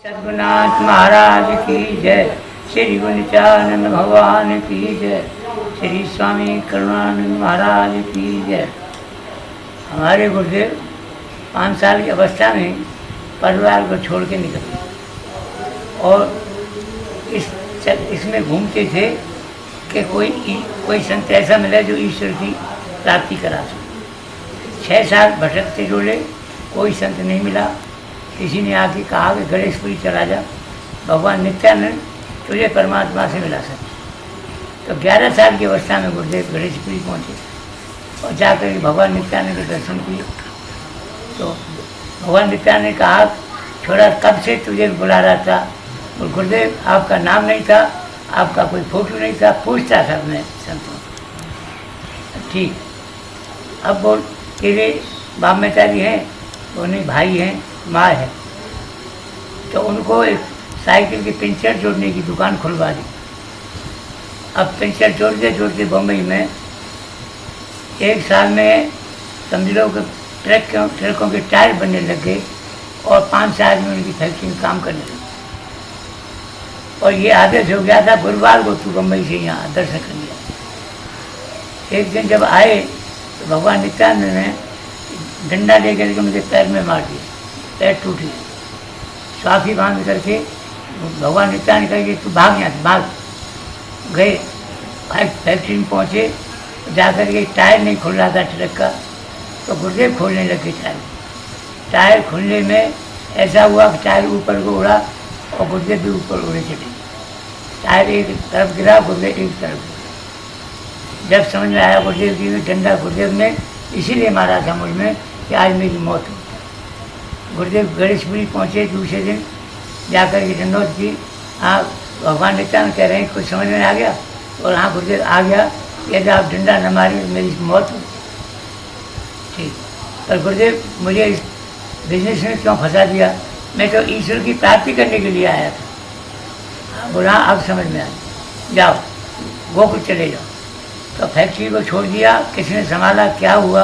सद्गुनाथ महाराज की जय। श्री गुणचानंद भगवान की जय। श्री स्वामी करुणानंद महाराज की जय। हमारे गुरुदेव 5 साल की अवस्था में परिवार को छोड़ के निकले और इसमें घूमते थे कि कोई संत ऐसा मिले जो ईश्वर की प्राप्ति करा सके। 6 साल भटकते डोले, कोई संत नहीं मिला। किसी ने आके कहा कि गणेशपुरी चला जा, भगवान नित्यानंद तुझे परमात्मा से मिला सके। तो 11 साल की अवस्था में गुरुदेव गणेशपुरी पहुँचे और जाकर भगवान नित्यानंद के दर्शन किए। तो भगवान नित्यानंद ने कहा, छोड़ा कब से तुझे बुला रहा था। और गुरुदेव आपका नाम नहीं था, आपका कोई फोटो नहीं था, पूछता था मैं संतों। ठीक, अब बोल तेरे बाप मेतारी हैं, उन्हें भाई हैं, माँ है। तो उनको एक साइकिल की पंचर जोड़ने की दुकान खुलवा दी। अब पंचर जोड़ते जोड़ते बम्बई में 1 साल में समझ लो कि ट्रकों के टायर बनने लग गए और 5 साल में उनकी फैक्ट्री में काम करने लगे। और ये आदेश हो गया था गुरुवार को तू बम्बई से यहाँ दर्शन कर लिया। एक दिन जब आए तो भगवान नित्यानंद ने डंडा लेकर के मुझे पैर में मार दिया, पैर टूट गया। स्वाफी बांध करके भगवान नित्यानंद कहे कि तू भाग यहाँ से, भाग। गए फैक्ट्री में पहुँचे, जाकर के टायर नहीं खुल रहा था ट्रक का, तो गुरुदेव खोलने लगे टायर खुलने में ऐसा हुआ कि टायर ऊपर को उड़ा और गुरुदेव भी ऊपर उड़े चले। टायर एक तरफ गिरा, गुरुदेव एक तरफ गिरा। जब समझ में आया गुरुदेव जी ने डंडा गुरुदेव ने इसीलिए मारा था मुझ में कि आज मेरी मौत हो। गुरुदेव गणेशपुरी पहुँचे दूसरे दिन, जाकर के दंडोत की। हाँ, भगवान नित्यानंद कह रहे हैं कुछ समझ में आ गया। और हाँ, गुरुदेव आ गया, यदि आप डंडा न मारी तो मेरी मौत हो। ठीक, पर गुरुदेव मुझे इस बिजनेस में क्यों फंसा दिया। मैं तो ईश्वर की प्राप्ति करने के लिए आया था। बोला अब समझ में आया, जाओ गोकुल चले जाओ। तो फैक्ट्री को छोड़ दिया, किसने संभाला, क्या हुआ,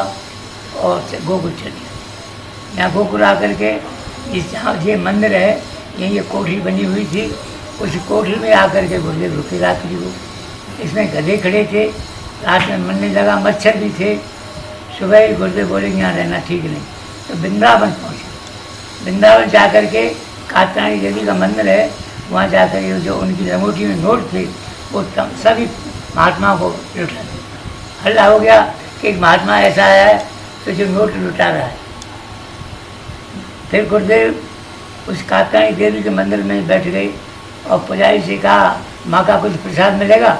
और गोकुल चले गया। यहाँ गोकुल आकर के जहाँ ये मंदिर है, यहीं ये कोठरी बनी हुई थी, उस कोठरी में आकर के गुरुदेव रुके रात्रि को। इसमें गधे खड़े थे, रात में मनने लगा, मच्छर भी थे। सुबह ही गुरुदेव बोले यहाँ रहना ठीक नहीं। तो वृंदावन पहुँचे। वृंदावन जाकर के कात्यायनी देवी का मंदिर है, वहाँ जाकर के जो उनकी लंगोटी में नोट थे वो सभी महात्मा को लुटा दिए। हल्ला हो गया कि एक महात्मा ऐसा है तो जो नोट लुटा रहा है। फिर गुरुदेव उस कात्यायनी देवी के मंदिर में बैठ गए और पुजारी से कहा, माँ का कुछ प्रसाद मिलेगा।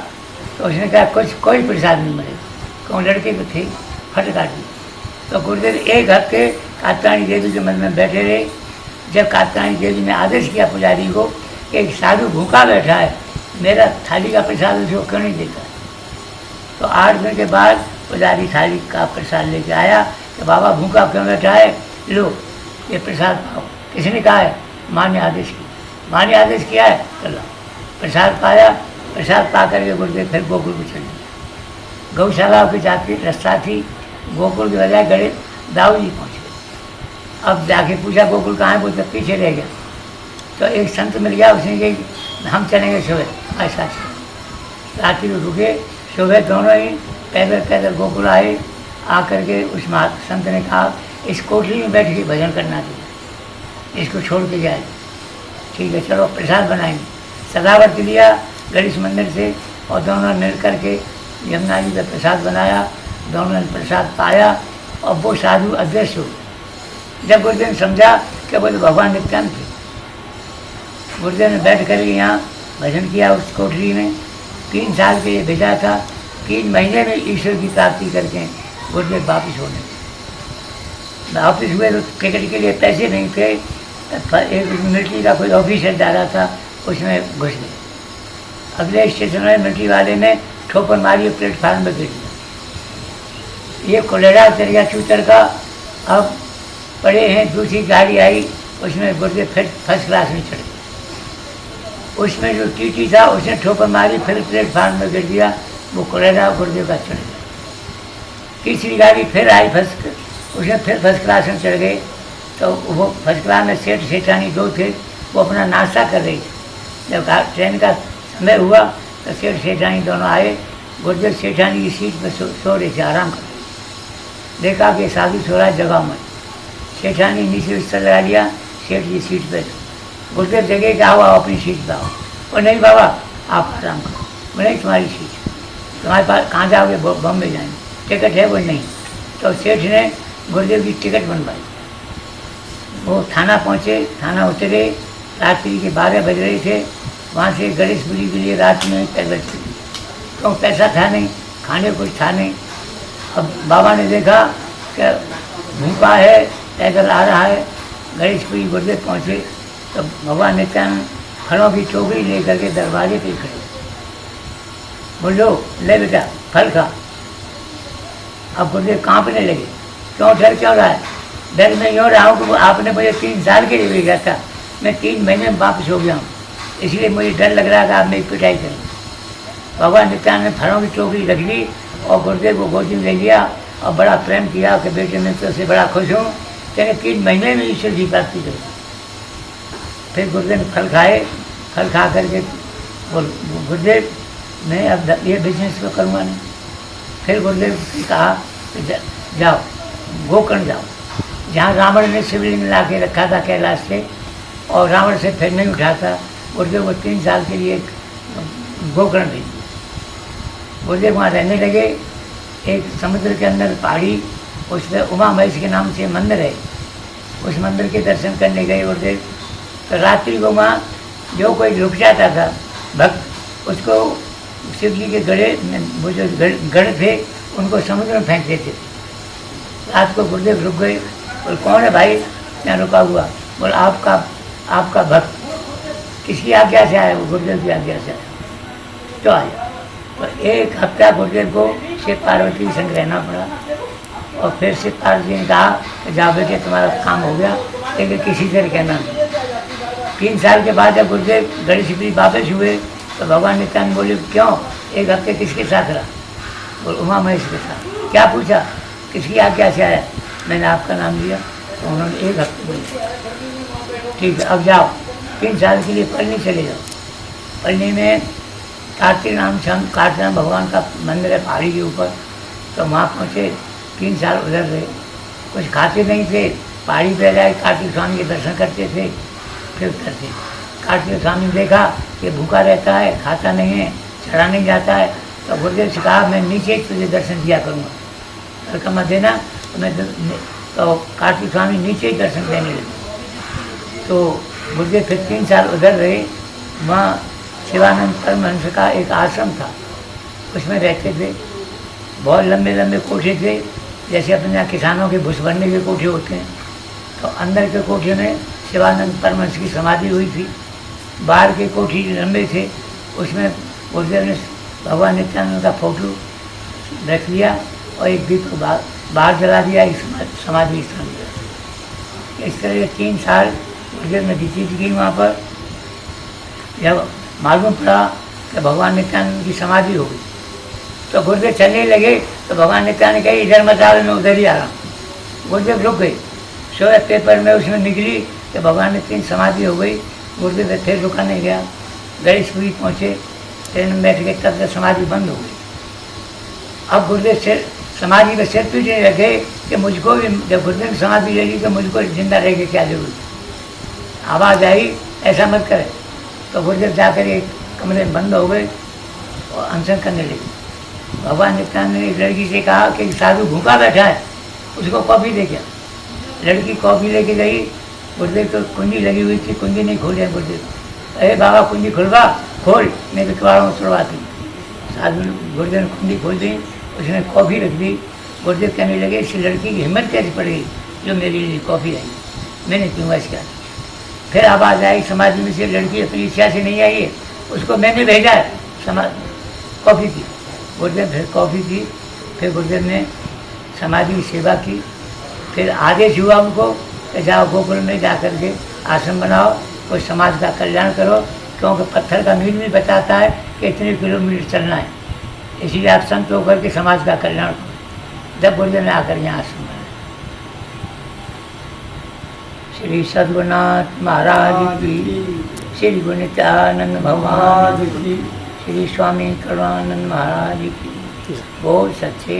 तो उसने कहा कोई प्रसाद नहीं मिलेगा। कौन लड़के को थे, फट काट दी। तो गुरुदेव 1 हफ्ते कात्यायनी देवी के मंदिर में बैठे रहे। जब कात्यायनी देवी ने आदेश किया पुजारी को कि एक साधु भूखा बैठा है, मेरा थाली का प्रसाद उसको क्यों नहीं देता। तो 8 दिन के बाद पुजारी थाली का प्रसाद लेके आया कि बाबा भूखा क्यों बैठा है, लो ये प्रसाद पाओ। किसने कहा है, माँ ने आदेश किया। माँ ने आदेश किया है, चलो प्रसाद पाया। प्रसाद पा करके गुरुदेव फिर गोकुल को चले। गौशाला की जाती रास्ता थी, गोकुल की बजाय गड़े दाऊ जी पहुँचे। अब जाके पूछा गोकुल कहाँ है, बोलते पीछे रह गया। तो एक संत मिल गया, उसने कही हम चलेंगे सुबह। ऐसा रात्रि को रुके, सुबह दोनों ही पैदल गोकुल आए। आकर के उस संत ने कहा, इस कोठरी में बैठ के भजन करना चाहिए, इसको छोड़ के जाए। ठीक है, चलो प्रसाद बनाएंगे। सदावर्त लिया गणेश मंदिर से और दोनों मिल करके यमुना जी का प्रसाद बनाया। दोनों ने प्रसाद पाया और वो साधु अदृश्य हो गए। जब गुरुदेव ने समझा कि बोले भगवान नित्यानंद थे। गुरुदेव ने बैठ कर यहाँ भजन किया उस कोठरी में। 3 साल के लिए भेजा था। 3 महीने में ईश्वर की प्राप्ति करके गुरुदेव वापिस होने लगे। वापिस हुए तो टिकट के लिए पैसे नहीं थे। एक मिलिट्री का कोई ऑफिसर जा रहा था, उसमें घुस गए। अगले स्टेशन में मिलिट्री वाले ने ठोकर मारी, प्लेटफार्म में गिर दिया। ये कोलेरा चल गया चूतर का। अब पड़े हैं, दूसरी गाड़ी आई, उसमें गुरुदेव फिर फर्स्ट क्लास में चढ़ गए। उसमें जो टीटी था उसने ठोकर मारी, फिर प्लेटफार्म में गिर दिया। वो कोलेरा गुरुदेव का चढ़ गया। तीसरी गाड़ी फिर आई उसमें फिर फर्स्ट क्लास में चढ़ गए। तो वो फर्स्ट क्लास में सेठ सेठानी 2 थे, वो अपना नाश्ता कर रही थी। जब ट्रेन का समय हुआ तो सेठ सेठानी दोनों आए। गुरुदेव सेठानी की सीट पर सो रहे थे, आराम कर रहे। देखा कि साधु सो रहा है, जगह में। सेठानी नीचे बिस्तर लगा लिया, सेठ की सीट पर। गुरुदेव जगह कि आओ अपनी सीट पर आओ। और नहीं बाबा आप आराम करो। बोले तुम्हारी सीट, तुम्हारे पास कहाँ जाओगे? बॉम्बे जाएंगे। टिकट है? वो नहीं। तो सेठ ने गुरुदेव की टिकट बनवाई। वो थाना पहुँचे, थाना उतरे, रात्रि के 12 बज रहे थे। वहाँ से गणेशपुरी के लिए रात में पैदल चली, क्यों पैसा था नहीं, खाने कुछ था नहीं। अब बाबा ने देखा कि भूखा है, पैदल आ रहा है। गणेशपुरी गुरुदेव पहुँचे तो भगवान नित्यानंद फलों की टोकरी लेकर के दरवाजे पे खड़े। बोलो ले बेटा फल खा। अब गुरुदेव कांपने लगे, क्यों डर क्यों रहा है? डर मैं यूँ रहा हूँ कि आपने मुझे 3 साल के लिए भेजा था, मैं 3 महीने में वापस हो गया हूँ, इसलिए मुझे डर लग रहा है कि आप मेरी पिटाई करें। भगवान नित्यानंद ने फलों की टोकरी रख ली और गुरुदेव को गोदी में ले लिया और बड़ा प्रेम किया कि बेटे मैं तो से बड़ा खुश हूँ, तेने 3 महीने में ईश्वर की प्राप्ति करी। फिर गुरुदेव ने फल खाए। फल खा करके बोल गुरुदेव मैं अब ये बिजनेस तो करूँगा नहीं। फिर गुरुदेव ने कहा कि जाओ गोकर्ण जाओ, जहाँ रावण ने शिवलिंग ला के रखा था कैलाश से, और रावण से फिर नहीं उठा था। गुरुदेव को 3 साल के लिए गोकर्ण भेज दिया। गुरुदेव वहाँ रहने लगे। एक समुद्र के अंदर पहाड़ी, उसमें उमा महेश के नाम से मंदिर है, उस मंदिर के दर्शन करने गए गुरुदेव। तो रात्रि को वहाँ जो कोई रुक जाता था भक्त, उसको शिव जी के गड़े, वो जो गढ़ थे उनको समुद्र में फेंक देते थे। रात को गुरुदेव रुक गए। बोल कौन है भाई यहाँ रुका हुआ? बोल आपका भक्त। किसकी आज्ञा से आया? वो गुरुदेव की आज्ञा से आया। तो आया। तो 1 हफ्ता गुरुदेव को शिव पार्वती के संग रहना पड़ा। और फिर शिव पार्वती ने कहा कि जाओ बेटे तुम्हारा काम हो गया, लेकिन किसी से कहना नहीं। 3 साल के बाद जब गुरुदेव गणेशपुरी वापस हुए तो भगवान नित्यानंद बोले क्यों 1 हफ्ते किसके साथ रहा? बोल उमा महेश के साथ। क्या पूछा? किसकी आज्ञा से आया? मैंने आपका नाम लिया। तो उन्होंने 1 हफ्ते बोले ठीक है अब जाओ, 3 साल के लिए पढ़ने चले जाओ। पढ़ने में कार्तिक नाम भगवान का मंदिर है पहाड़ी के ऊपर। तो वहाँ पहुँचे, 3 साल उधर रहे। कुछ खाते नहीं थे, पहाड़ी पे जाए कार्तिक स्वामी के दर्शन करते थे, फिर उतरते। कार्तिक स्वामी ने देखा कि भूखा रहता है, खाता नहीं है, चढ़ा नहीं जाता है। तो गुरुदेव से कहा मैं नीचे तुझे दर्शन दिया करूँगा, का मत देना। तो कार्तिक स्वामी नीचे ही दर्शन देने लगे। तो गुरुदेव फिर 3 साल उधर रहे। वहाँ शिवानंद परमहंस का एक आश्रम था, उसमें रहते थे। बहुत लंबे लंबे कोठे थे, जैसे अपने यहाँ किसानों के भूस भरने के कोठे होते हैं। तो अंदर के कोठे में शिवानंद परमहंस की समाधि हुई थी। बाहर के कोठी लंबे थे, उसमें गुरुदेव ने भगवान नित्यानंद का फोटो रख लिया और एक दीप को बाहर जला दिया, इस समाधि स्थान पर। इस तरह 3 साल गुरुदेव ने बीती गई वहाँ पर। जब मालूम पड़ा कि भगवान नित्यानंद की समाधि हो गई तो गुरुदेव चलने लगे। तो भगवान नित्यानंद कहे इधर मत आओ, मैं उधर ही आ रहा हूँ। गुरुदेव रुक गए। सोए पेपर में उसमें निकली कि भगवान नित्यानंद समाधि हो गई। गुरुदेव फिर रुका नहीं गया, गणेशपुरी पहुँचे, ट्रेन में बैठ गए, तब तक समाधि बंद हो गई। अब गुरुदेव सिर समाधि में सिर पीटने लगे कि मुझको भी, जब गुरुदेव ने समाधि ले ली तो मुझको जिंदा रह के क्या जरूरत। आवाज़ आई ऐसा मत करे। तो गुरुदेव जाकर एक कमरे में बंद हो गए और अनशन करने लगे। भगवान नित्यानंद ने एक लड़की से कहा कि साधु भूखा बैठा है, उसको कॉफ़ी दे क्या। लड़की कॉफ़ी लेके गई। गुरुदेव तो कुंजी लगी हुई थी, कुंजी नहीं खोले गुरुदेव। अरे बाबा कुंजी खुलवा, खोल, मैं तो कबाड़ों में छुड़वाती। साधु गुरुदेव ने कुंजी खोल दी, उसने कॉफ़ी रख दी। गुरुदेव कहने लगे इस लड़की की हिम्मत कैसे पड़ेगी जो मेरे लिए कॉफ़ी आई, मैंने पीऊँगा इसका। फिर आवाज़ आई समाधि में से, लड़की अपनी इच्छा से नहीं आई है, उसको मैंने भेजा है कॉफ़ी की। गुरुदेव फिर कॉफ़ी की। फिर गुरुदेव ने समाधि की सेवा की। फिर आदेश हुआ उनको कि जाओ गोकुल में जा कर के आश्रम बनाओ, कोई समाज का कल्याण करो, क्योंकि पत्थर का मील भी बताता है कि इतने किलोमीटर चलना है, इसलिए आप संत होकर के समाज का कल्याण करो। जब गुरुदेव ने आकर यहाँ आश्रम बनाया, श्री सद्गुरुनाथ महाराज की, श्री गुरु नित्यानंद भगवान की, श्री स्वामी करुणानंद महाराज की। बोल सच्चे